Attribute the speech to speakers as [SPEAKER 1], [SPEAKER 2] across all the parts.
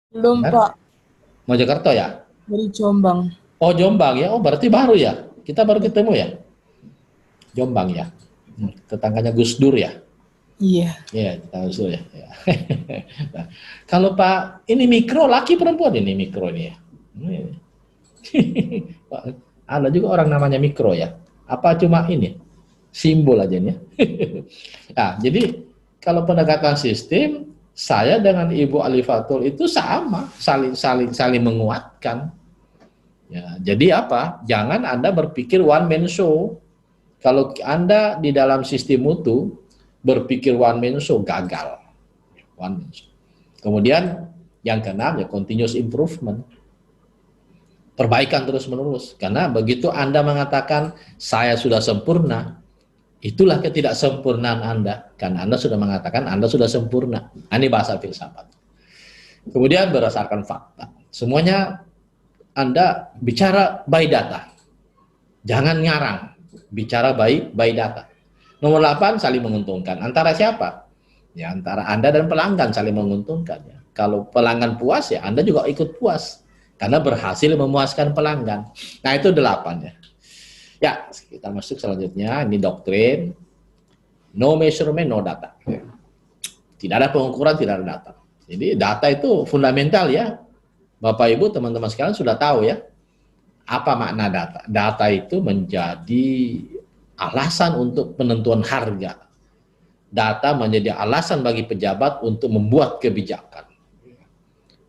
[SPEAKER 1] Belum,
[SPEAKER 2] Kan?
[SPEAKER 1] Pak.
[SPEAKER 2] Mojokerto ya?
[SPEAKER 1] Dari Jombang.
[SPEAKER 2] Oh, Jombang ya. Oh, berarti baru ya. Kita baru
[SPEAKER 1] Ya.
[SPEAKER 2] ketemu ya. Jombang ya. Tetangganya Gus Dur ya.
[SPEAKER 1] Iya.
[SPEAKER 2] Iya, tetangga Gus Dur ya. Ya. Nah, kalau Pak ini mikro laki perempuan ini mikro ini ya. Ini. Pak, ada juga orang namanya mikro ya. Apa cuma ini simbol aja nih ya. Nah, jadi kalau pendekatan sistem saya dengan Ibu Alifatul itu sama, saling menguatkan. Ya, jadi apa? Jangan Anda berpikir one man show. Kalau Anda di dalam sistem mutu berpikir one man show gagal. One man show. Kemudian yang keenam ya continuous improvement. Perbaikan terus-menerus. Karena begitu Anda mengatakan saya sudah sempurna, itulah ketidaksempurnaan Anda. Karena Anda sudah mengatakan Anda sudah sempurna. Ini bahasa filsafat. Kemudian berdasarkan fakta. Semuanya Anda bicara by data. Jangan ngarang. Bicara by data. Nomor 8, saling menguntungkan. Antara siapa? Ya, antara Anda dan pelanggan saling menguntungkan. Ya. Kalau pelanggan puas, ya Anda juga ikut puas. Karena berhasil memuaskan pelanggan. Nah, itu 8 ya. Ya, kita masuk selanjutnya. Ini doktrin. No measurement, no data. Tidak ada pengukuran, tidak ada data. Jadi data itu fundamental ya. Bapak Ibu, teman-teman sekalian sudah tahu ya. Apa makna data? Data itu menjadi alasan untuk penentuan harga. Data menjadi alasan bagi pejabat untuk membuat kebijakan.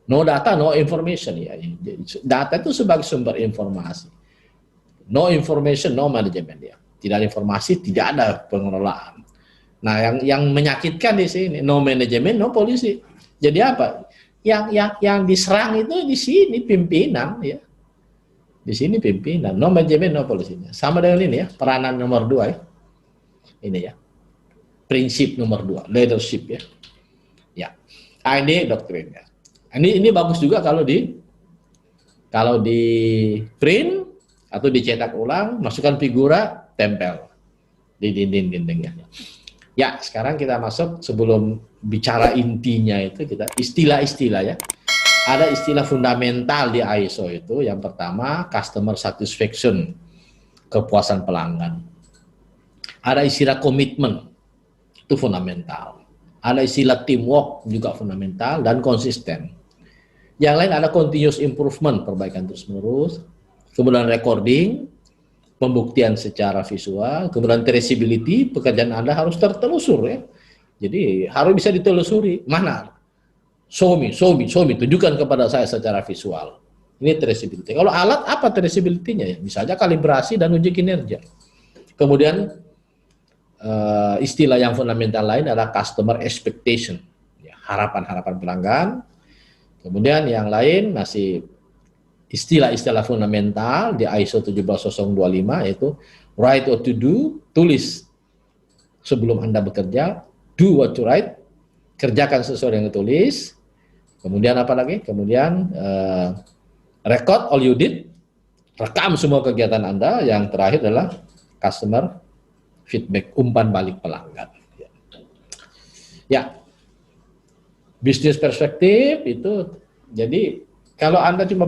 [SPEAKER 2] No data, no information ya. Data itu sebagai sumber informasi. No information, no management ya. Tidak ada informasi, tidak ada pengelolaan. Nah, yang menyakitkan di sini no management, no polisi. Jadi apa? Yang diserang itu di sini pimpinan ya. Di sini pimpinan, no manajemen, no polisinya. Sama dengan ini ya, peranan nomor 2 ya. Ini ya, prinsip nomor 2, leadership ya. Ya, ini doktrinnya. Ini bagus juga kalau di print atau dicetak ulang, masukkan figura, tempel di dinding-dindingnya. Ya, sekarang kita masuk sebelum bicara intinya itu kita istilah-istilah ya. Ada istilah fundamental di ISO itu. Yang pertama, customer satisfaction, kepuasan pelanggan. Ada istilah komitmen, itu fundamental. Ada istilah teamwork, juga fundamental dan konsisten. Yang lain ada continuous improvement, perbaikan terus-menerus. Kemudian recording, pembuktian secara visual. Kemudian traceability, pekerjaan Anda harus tertelusur ya. Jadi harus bisa ditelusuri. Mana? Show me, tunjukkan kepada saya secara visual. Ini traceability. Kalau alat apa traceability-nya ya? Misalnya kalibrasi dan uji kinerja. Kemudian istilah yang fundamental lain adalah customer expectation, ya, harapan-harapan pelanggan. Kemudian yang lain masih istilah-istilah fundamental di ISO 17025 yaitu write what to do, tulis sebelum Anda bekerja, do what to write, kerjakan sesuai yang ditulis. Kemudian apa lagi? Kemudian record all you did, rekam semua kegiatan Anda. Yang terakhir adalah customer feedback, umpan balik pelanggan. Ya, bisnis perspektif itu, jadi kalau Anda cuma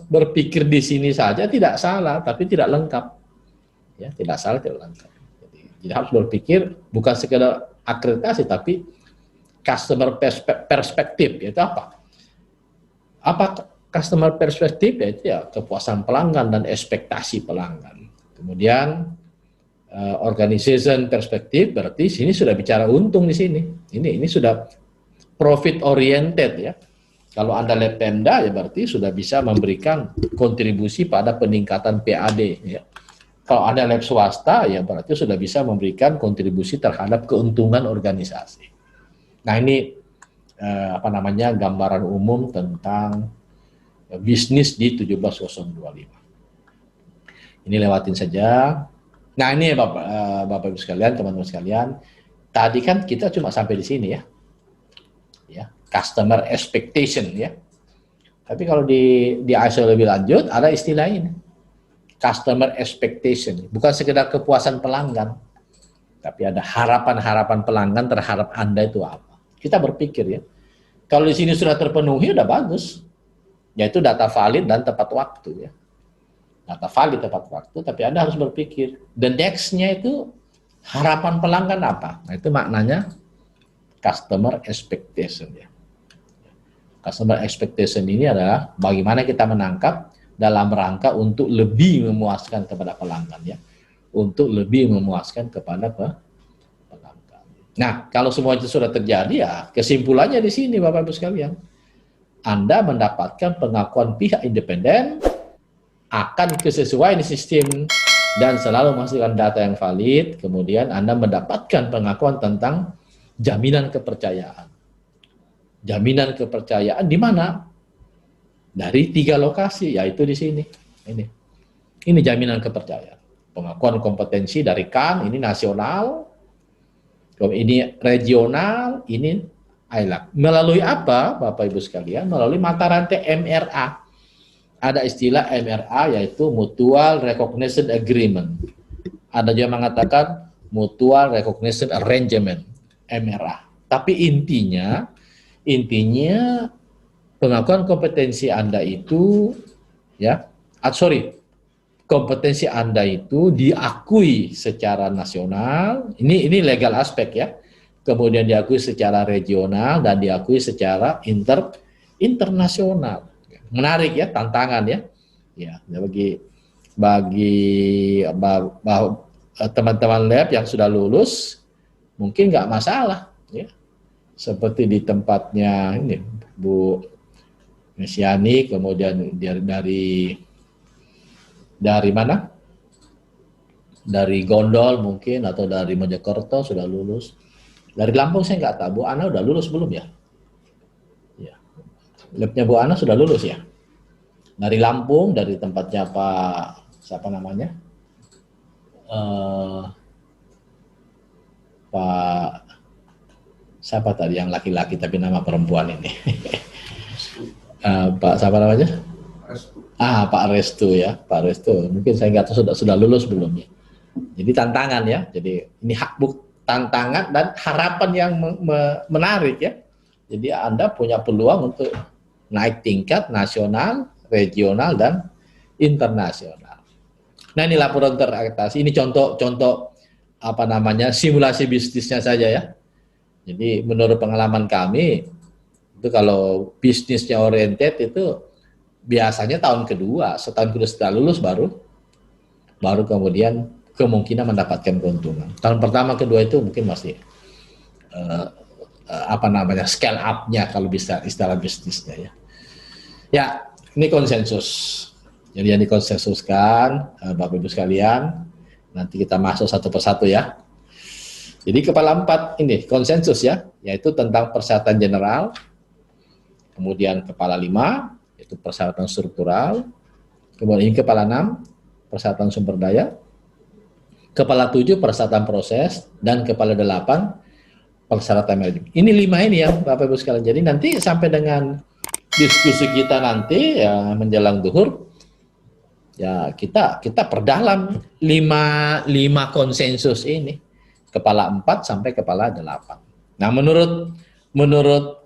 [SPEAKER 2] berpikir di sini saja tidak salah, tapi tidak lengkap. Ya, tidak salah, tidak lengkap. Jadi harus berpikir bukan sekedar akreditasi, tapi customer perspektif, yaitu apa? Apa customer perspektif? Yaitu ya kepuasan pelanggan dan ekspektasi pelanggan. Kemudian organization perspektif, berarti sini sudah bicara untung di sini. Ini sudah profit oriented ya. Kalau Anda lab Pemda ya berarti sudah bisa memberikan kontribusi pada peningkatan PAD ya. Kalau Anda lab swasta ya berarti sudah bisa memberikan kontribusi terhadap keuntungan organisasi. Nah, ini gambaran umum tentang bisnis di 17025. Ini lewatin saja. Nah, ini Bapak Ibu sekalian, teman-teman sekalian, tadi kan kita cuma sampai di sini ya. Ya, customer expectation ya. Tapi kalau di ISO lebih lanjut ada istilah ini. Customer expectation, bukan sekedar kepuasan pelanggan, tapi ada harapan-harapan pelanggan terhadap Anda itu apa. Kita berpikir ya, Kalau di sini sudah terpenuhi, udah bagus. Yaitu data valid dan tepat waktu ya. Data valid tepat waktu, tapi Anda harus berpikir, the next-nya itu harapan pelanggan apa? Nah, itu maknanya customer expectation ya. Customer expectation ini adalah bagaimana kita menangkap dalam rangka untuk lebih memuaskan kepada pelanggan ya. Untuk lebih memuaskan kepada pelanggan. Nah, kalau semua itu sudah terjadi ya, kesimpulannya di sini Bapak Ibu sekalian. Anda mendapatkan pengakuan pihak independen akan kesesuaian sistem dan selalu menghasilkan data yang valid, kemudian Anda mendapatkan pengakuan tentang jaminan kepercayaan. Jaminan kepercayaan di mana? Dari 3 lokasi, yaitu di sini. Ini jaminan kepercayaan. Pengakuan kompetensi dari KAN, ini nasional, ini regional, ini ILAC. Melalui apa, Bapak Ibu sekalian? Melalui mata rantai MRA. Ada istilah MRA yaitu Mutual Recognition Agreement. Ada juga mengatakan Mutual Recognition Arrangement, MRA. Tapi intinya pengakuan kompetensi Anda itu ya, kompetensi Anda itu diakui secara nasional, ini legal aspek ya, kemudian diakui secara regional dan diakui secara internasional. Menarik ya, tantangan ya. Ya, bagi teman-teman lab yang sudah lulus mungkin nggak masalah ya. Seperti di tempatnya ini Bu Mesiani, kemudian dari mana? Dari Gondol mungkin, atau dari Mojokerto sudah lulus. Dari Lampung saya nggak tahu, Bu Ana udah lulus belum ya? Ya. Labnya Bu Ana sudah lulus ya? Dari Lampung, dari tempatnya Pak, siapa namanya? Pak, siapa tadi yang laki-laki tapi nama perempuan ini? Pak, siapa namanya? Pak Restu ya, Pak Restu. Mungkin saya nggak tahu sudah lulus belum ya. Jadi tantangan ya. Jadi ini tantangan dan harapan yang menarik ya. Jadi Anda punya peluang untuk naik tingkat nasional, regional dan internasional. Nah, ini laporan terakreditasi. Ini contoh apa namanya simulasi bisnisnya saja ya. Jadi menurut pengalaman kami itu kalau bisnisnya oriented itu biasanya tahun kedua, setahun kedua setelah lulus baru kemudian kemungkinan mendapatkan keuntungan. Tahun pertama, kedua itu mungkin masih apa namanya scale up-nya kalau bisa istilah bisnisnya ya. Ya, ini konsensus. Jadi yang dikonsensuskan Bapak Ibu sekalian, nanti kita masuk satu persatu ya. Jadi kepala 4 ini konsensus ya, yaitu tentang persyaratan general. Kemudian kepala 5 itu persyaratan struktural. Kemudian ini kepala 6 persyaratan sumber daya. Kepala 7 persyaratan proses dan kepala 8 persyaratan manajemen. Ini 5 ini ya Bapak Ibu sekalian. Jadi nanti sampai dengan diskusi kita nanti ya menjelang zuhur ya kita perdalam 5 konsensus ini. Kepala 4 sampai kepala 8. Nah, menurut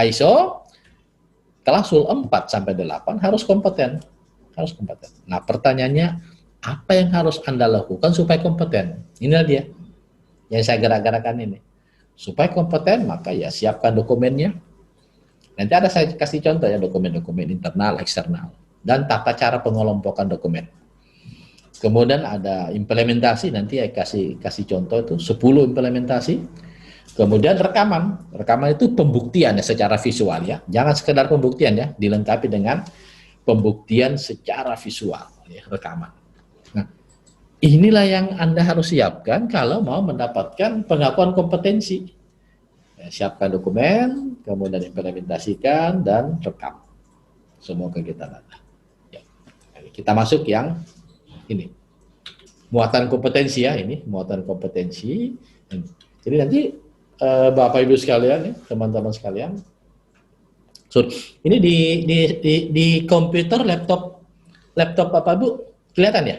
[SPEAKER 2] ISO klausul 4 sampai 8 harus kompeten. Nah, pertanyaannya apa yang harus Anda lakukan supaya kompeten? Inilah dia yang saya gerak-gerakan ini. Supaya kompeten, maka ya siapkan dokumennya. Nanti ada saya kasih contoh ya, dokumen-dokumen internal, eksternal, dan tata cara pengelompokan dokumen. Kemudian ada implementasi, nanti saya kasih contoh itu 10 implementasi. Kemudian rekaman itu pembuktian ya secara visual ya, jangan sekedar pembuktian ya, dilengkapi dengan pembuktian secara visual ya, rekaman. Nah, inilah yang Anda harus siapkan kalau mau mendapatkan pengakuan kompetensi. Ya, siapkan dokumen, kemudian implementasikan dan rekam semua kegiatan Anda. Ya. Kita masuk yang ini muatan kompetensi ya, ini muatan kompetensi. Jadi nanti Bapak Ibu sekalian, teman-teman sekalian, ini di komputer laptop Bapak Ibu kelihatan ya?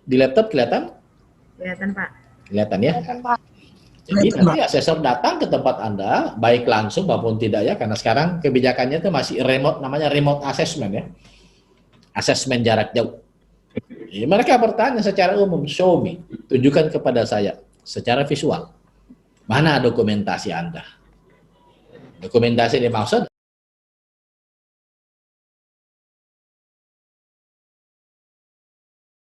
[SPEAKER 2] Di laptop kelihatan?
[SPEAKER 3] Kelihatan Pak.
[SPEAKER 2] Kelihatan ya?
[SPEAKER 1] Kelihatan, Pak.
[SPEAKER 2] Jadi nanti asesor datang ke tempat Anda, baik langsung maupun tidak ya, karena sekarang kebijakannya itu masih remote, namanya remote assessment ya, asesmen jarak jauh. Jadi mereka bertanya secara umum, show me, tunjukkan kepada saya secara visual, mana dokumentasi Anda. Dokumentasi dimaksud